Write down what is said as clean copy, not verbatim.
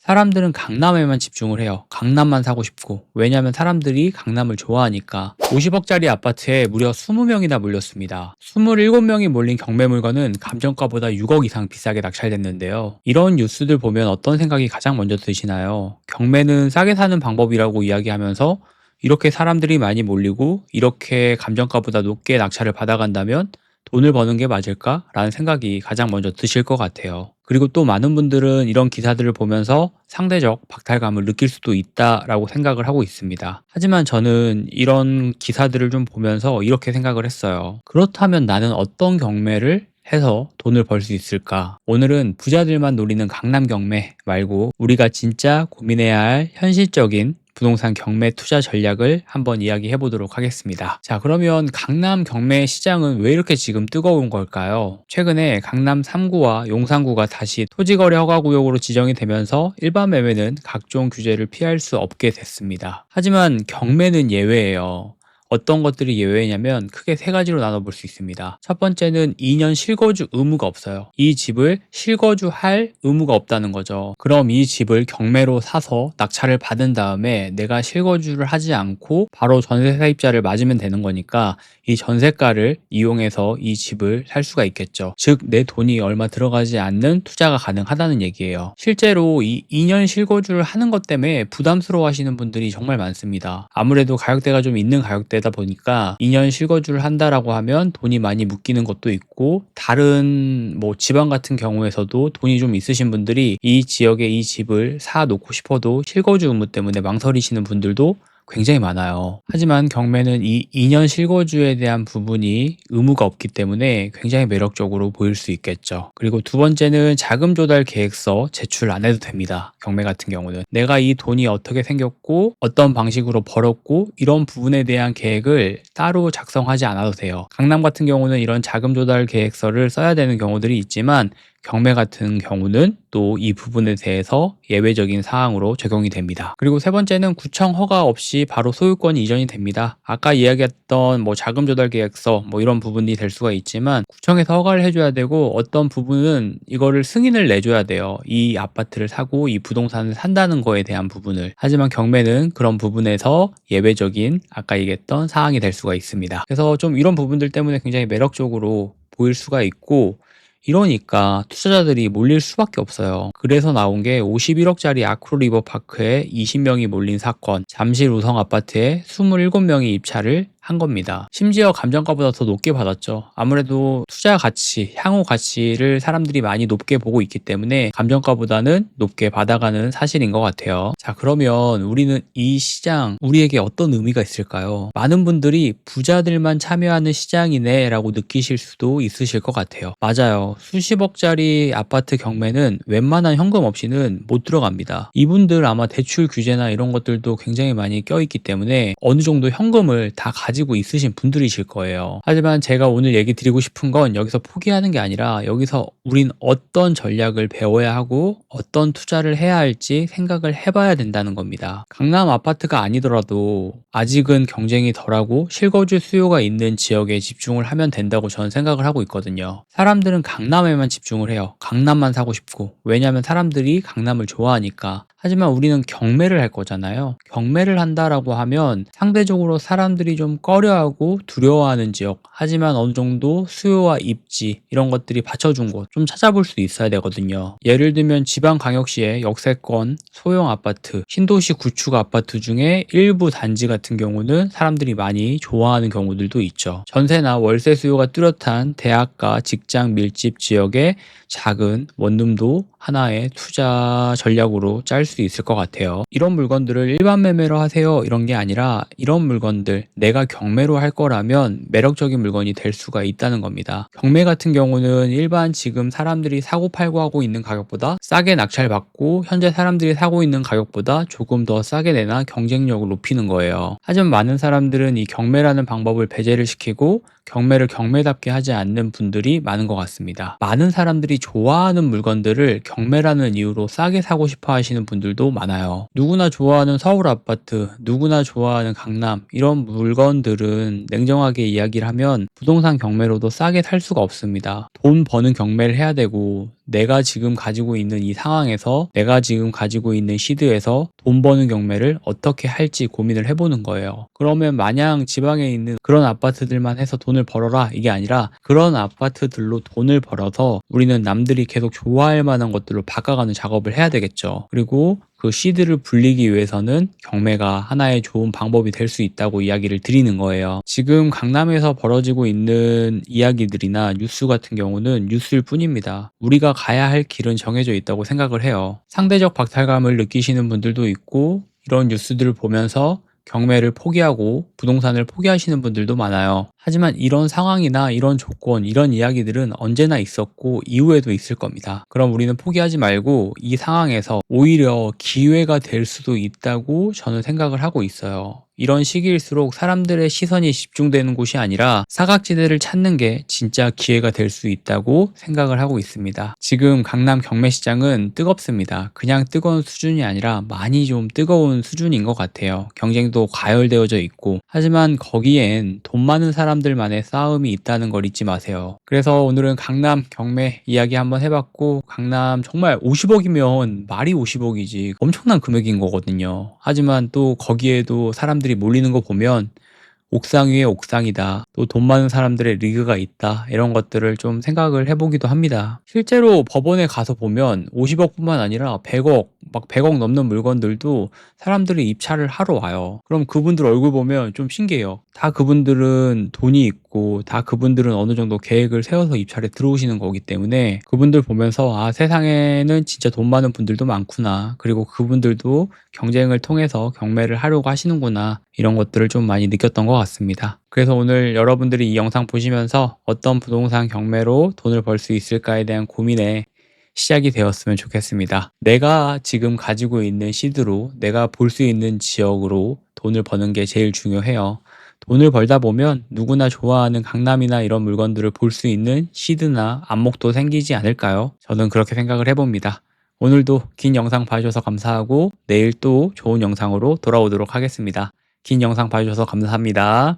사람들은 강남에만 집중을 해요. 강남만 사고 싶고. 왜냐하면 사람들이 강남을 좋아하니까. 50억짜리 아파트에 무려 20명이나 몰렸습니다. 27명이 몰린 경매 물건은 감정가보다 6억 이상 비싸게 낙찰됐는데요. 이런 뉴스들 보면 어떤 생각이 가장 먼저 드시나요? 경매는 싸게 사는 방법이라고 이야기하면서 이렇게 사람들이 많이 몰리고 이렇게 감정가보다 높게 낙찰을 받아간다면 돈을 버는 게 맞을까? 라는 생각이 가장 먼저 드실 것 같아요. 그리고 또 많은 분들은 이런 기사들을 보면서 상대적 박탈감을 느낄 수도 있다라고 생각을 하고 있습니다. 하지만 저는 이런 기사들을 좀 보면서 이렇게 생각을 했어요. 그렇다면 나는 어떤 경매를 해서 돈을 벌 수 있을까? 오늘은 부자들만 노리는 강남 경매 말고 우리가 진짜 고민해야 할 현실적인 부동산 경매 투자 전략을 한번 이야기해 보도록 하겠습니다. 자, 그러면 강남 경매 시장은 왜 이렇게 지금 뜨거운 걸까요? 최근에 강남 3구와 용산구가 다시 토지거래 허가구역으로 지정이 되면서 일반 매매는 각종 규제를 피할 수 없게 됐습니다. 하지만 경매는 예외예요. 어떤 것들이 예외냐면 크게 세 가지로 나눠볼 수 있습니다. 첫 번째는 2년 실거주 의무가 없어요. 이 집을 실거주할 의무가 없다는 거죠. 그럼 이 집을 경매로 사서 낙찰을 받은 다음에 내가 실거주를 하지 않고 바로 전세 세입자를 맞으면 되는 거니까 이 전세가를 이용해서 이 집을 살 수가 있겠죠. 즉, 내 돈이 얼마 들어가지 않는 투자가 가능하다는 얘기예요. 실제로 이 2년 실거주를 하는 것 때문에 부담스러워 하시는 분들이 정말 많습니다. 아무래도 가격대가 좀 있는 가격대다 보니까 2년 실거주를 한다라고 하면 돈이 많이 묶이는 것도 있고, 다른 뭐 지방 같은 경우에서도 돈이 좀 있으신 분들이 이 지역에 이 집을 사 놓고 싶어도 실거주 의무 때문에 망설이시는 분들도 굉장히 많아요. 하지만 경매는 이 2년 실거주에 대한 부분이 의무가 없기 때문에 굉장히 매력적으로 보일 수 있겠죠. 그리고 두 번째는 자금 조달 계획서 제출 안 해도 됩니다. 경매 같은 경우는 내가 이 돈이 어떻게 생겼고 어떤 방식으로 벌었고 이런 부분에 대한 계획을 따로 작성하지 않아도 돼요. 강남 같은 경우는 이런 자금 조달 계획서를 써야 되는 경우들이 있지만 경매 같은 경우는 또 이 부분에 대해서 예외적인 사항으로 적용이 됩니다. 그리고 세 번째는 구청 허가 없이 바로 소유권이 이전이 됩니다. 아까 이야기했던 뭐 자금 조달 계획서 뭐 이런 부분이 될 수가 있지만 구청에서 허가를 해줘야 되고 어떤 부분은 이거를 승인을 내줘야 돼요. 이 아파트를 사고 이 부동산을 산다는 거에 대한 부분을. 하지만 경매는 그런 부분에서 예외적인 아까 얘기했던 사항이 될 수가 있습니다. 그래서 좀 이런 부분들 때문에 굉장히 매력적으로 보일 수가 있고, 이러니까 투자자들이 몰릴 수밖에 없어요. 그래서 나온 게 51억짜리 아크로 리버파크에 20명이 몰린 사건, 잠실 우성 아파트에 27명이 입찰을 한 겁니다. 심지어 감정가보다 더 높게 받았죠. 아무래도 투자 가치, 향후 가치를 사람들이 많이 높게 보고 있기 때문에 감정가보다는 높게 받아가는 사실인 것 같아요. 자, 그러면 우리는 이 시장, 우리에게 어떤 의미가 있을까요? 많은 분들이 부자들만 참여하는 시장이네 라고 느끼실 수도 있으실 것 같아요. 맞아요. 수십억짜리 아파트 경매는 웬만한 현금 없이는 못 들어갑니다. 이분들 아마 대출 규제나 이런 것들도 굉장히 많이 껴있기 때문에 어느 정도 현금을 다 가지고 있으신 분들이실 거예요. 하지만 제가 오늘 얘기 드리고 싶은 건 여기서 포기하는 게 아니라 여기서 우린 어떤 전략을 배워야 하고 어떤 투자를 해야 할지 생각을 해봐야 된다는 겁니다. 강남 아파트가 아니더라도 아직은 경쟁이 덜하고 실거주 수요가 있는 지역에 집중을 하면 된다고 저는 생각을 하고 있거든요. 사람들은 강남에만 집중을 해요. 강남만 사고 싶고. 왜냐하면 사람들이 강남을 좋아하니까. 하지만 우리는 경매를 할 거잖아요. 경매를 한다라고 하면 상대적으로 사람들이 좀 꺼려하고 두려워하는 지역, 하지만 어느 정도 수요와 입지 이런 것들이 받쳐준 곳 좀 찾아볼 수 있어야 되거든요. 예를 들면 지방광역시의 역세권 소형 아파트, 신도시 구축 아파트 중에 일부 단지 같은 경우는 사람들이 많이 좋아하는 경우들도 있죠. 전세나 월세 수요가 뚜렷한 대학가 직장 밀집 지역의 작은 원룸도 하나의 투자 전략으로 짤 수 있을 것 같아요. 이런 물건들을 일반 매매로 하세요 이런 게 아니라 이런 물건들 내가 경매로 할 거라면 매력적인 물건이 될 수가 있다는 겁니다. 경매 같은 경우는 일반 지금 사람들이 사고 팔고 하고 있는 가격보다 싸게 낙찰받고 현재 사람들이 사고 있는 가격보다 조금 더 싸게 내나 경쟁력을 높이는 거예요. 하지만 많은 사람들은 이 경매라는 방법을 배제를 시키고 경매를 경매답게 하지 않는 분들이 많은 것 같습니다. 많은 사람들이 좋아하는 물건들을 경매라는 이유로 싸게 사고 싶어 하시는 분들도 많아요. 누구나 좋아하는 서울 아파트, 누구나 좋아하는 강남 이런 물건들은 냉정하게 이야기를 하면 부동산 경매로도 싸게 살 수가 없습니다. 돈 버는 경매를 해야 되고 내가 지금 가지고 있는 이 상황에서 내가 지금 가지고 있는 시드에서 돈 버는 경매를 어떻게 할지 고민을 해보는 거예요. 그러면 마냥 지방에 있는 그런 아파트들만 해서 돈을 벌어라 이게 아니라 그런 아파트들로 돈을 벌어서 우리는 남들이 계속 좋아할 만한 것들로 바꿔가는 작업을 해야 되겠죠. 그리고 그 시드를 불리기 위해서는 경매가 하나의 좋은 방법이 될 수 있다고 이야기를 드리는 거예요. 지금 강남에서 벌어지고 있는 이야기들이나 뉴스 같은 경우는 뉴스일 뿐입니다. 우리가 가야 할 길은 정해져 있다고 생각을 해요. 상대적 박탈감을 느끼시는 분들도 있고 이런 뉴스들을 보면서 경매를 포기하고 부동산을 포기하시는 분들도 많아요. 하지만 이런 상황이나 이런 조건, 이런 이야기들은 언제나 있었고 이후에도 있을 겁니다. 그럼 우리는 포기하지 말고 이 상황에서 오히려 기회가 될 수도 있다고 저는 생각을 하고 있어요. 이런 시기일수록 사람들의 시선이 집중되는 곳이 아니라 사각지대를 찾는 게 진짜 기회가 될 수 있다고 생각을 하고 있습니다. 지금 강남 경매시장은 뜨겁습니다. 그냥 뜨거운 수준이 아니라 많이 좀 뜨거운 수준인 것 같아요. 경쟁도 과열되어져 있고 하지만 거기엔 돈 많은 사람들만의 싸움이 있다는 걸 잊지 마세요. 그래서 오늘은 강남 경매 이야기 한번 해봤고 강남 정말 50억이면 말이 50억이지 엄청난 금액인 거거든요. 하지만 또 거기에도 사람들이 몰리는 거 보면 옥상 위에 옥상이다. 또 돈 많은 사람들의 리그가 있다. 이런 것들을 좀 생각을 해보기도 합니다. 실제로 법원에 가서 보면 50억뿐만 아니라 100억, 막 100억 넘는 물건들도 사람들이 입찰을 하러 와요. 그럼 그분들 얼굴 보면 좀 신기해요. 다 그분들은 돈이 있고 다 그분들은 어느 정도 계획을 세워서 입찰에 들어오시는 거기 때문에 그분들 보면서 아, 세상에는 진짜 돈 많은 분들도 많구나. 그리고 그분들도 경쟁을 통해서 경매를 하려고 하시는구나. 이런 것들을 좀 많이 느꼈던 것 같습니다. 그래서 오늘 여러분들이 이 영상 보시면서 어떤 부동산 경매로 돈을 벌 수 있을까에 대한 고민에 시작이 되었으면 좋겠습니다. 내가 지금 가지고 있는 시드로 내가 볼 수 있는 지역으로 돈을 버는 게 제일 중요해요. 돈을 벌다 보면 누구나 좋아하는 강남이나 이런 물건들을 볼 수 있는 시드나 안목도 생기지 않을까요? 저는 그렇게 생각을 해봅니다. 오늘도 긴 영상 봐주셔서 감사하고 내일 또 좋은 영상으로 돌아오도록 하겠습니다. 긴 영상 봐주셔서 감사합니다.